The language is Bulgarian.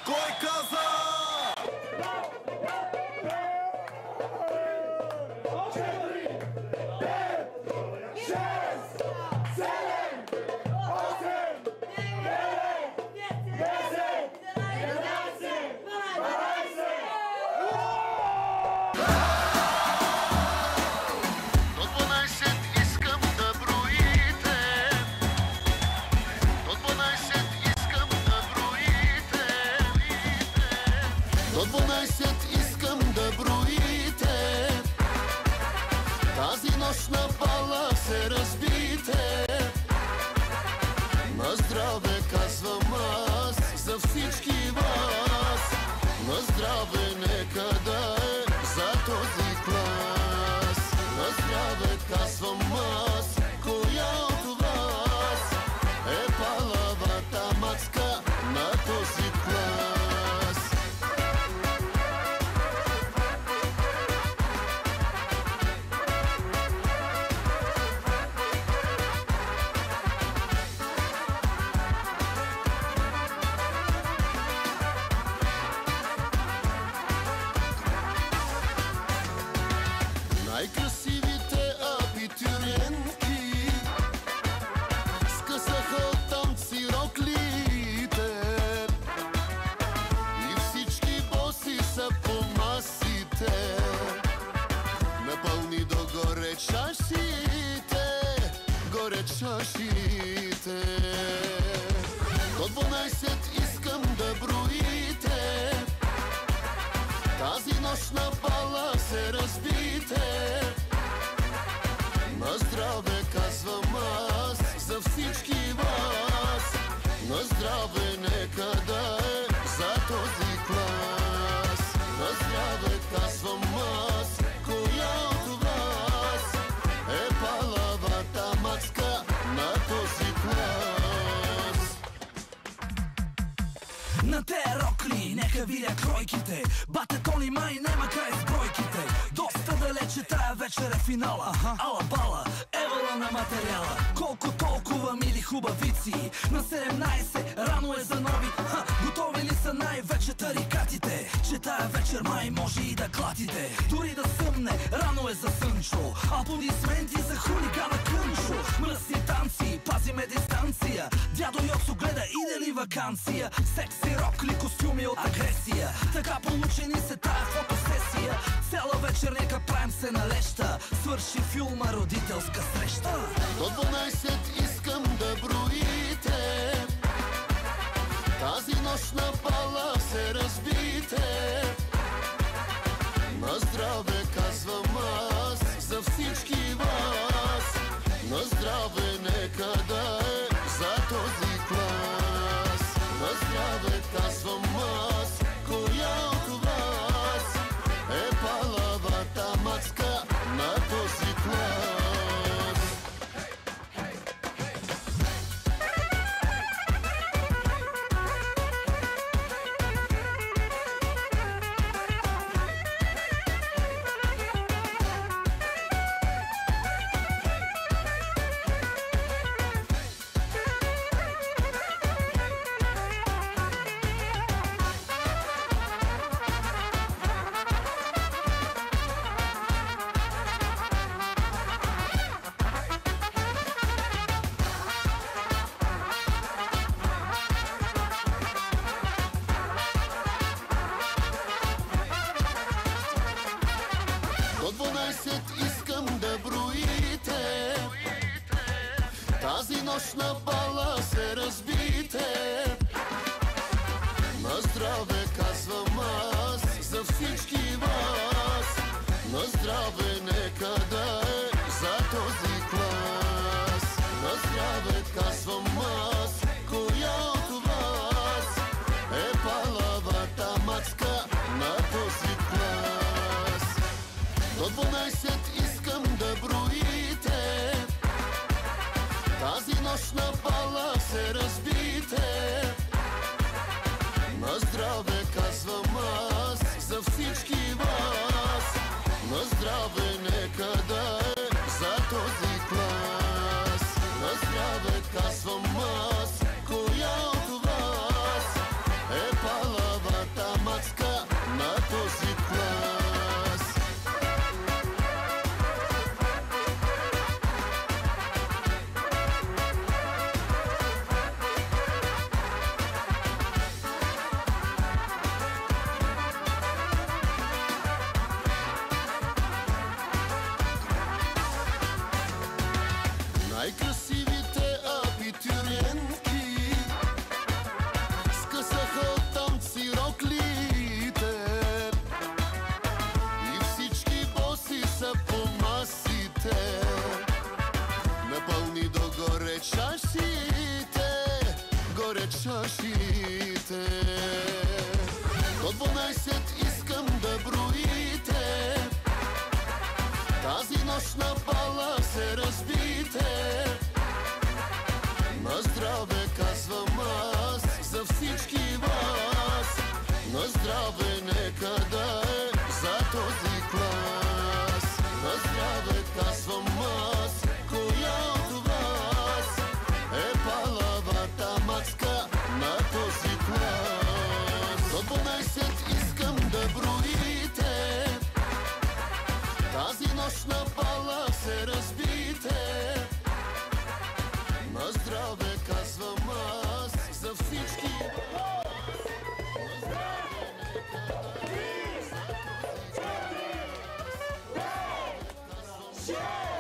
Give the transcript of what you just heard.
Кой каза? До 12 искам да броите. Тази нощ на бала се разбите. На здраве казвам аз за всички вас. На здраве нека да е за този клас. На здраве казвам аз, коя от вас е палавата мацка на този клас. Най-красивите абитуриентки скъсаха от танци роклите и всички боси са по масите. Напълни догоре чашите, горе чашите. До 12 искам да броите. Тази нощ на бала се разбите. На здраве казвам аз за всички вас. На здраве нека да е за този клас. На здраве казвам аз, коя от вас е палавата мацка на този клас. На те рокли нека видя кройките. Батетони май нема край с бройките. Доста далече тая вечер е финала. Ала бала, евала на материала. Колко толкова мили хубавици. На 17 рано е за нови. Готови ли са най-вече тарикатите? Че тая вечер май може и да клатите. Дори да съмне, рано е за сънчо. Аплодисменти за хулигана Кънчо. Мръсни танци, пазиме дистанция. Дядо Йоцо гледа иде ли вакансия. Секси рокли, костюми от агресия. Така получени се тая фотосесия. Цяла вечер нека правим се на леща. Свърши филма родителска среща. До 12 искам да броите. Тази нощ на бала се разбите. На здраве казвам аз за всички вас. На здраве нека да е за този клас. На здраве казвам аз, коя от вас е палавата мацка на този клас. вашите. До 12 искам да броите. Тази нощ на бала се разбите. На здраве казвам аз за всички вас. На здраве нека да е за този клас. На здраве казвам аз, коя от вас е палавата мацка на този клас. До 12 искам да броите. Тази нощ на бала се разбите. На здраве казвам аз за всички. Yeah!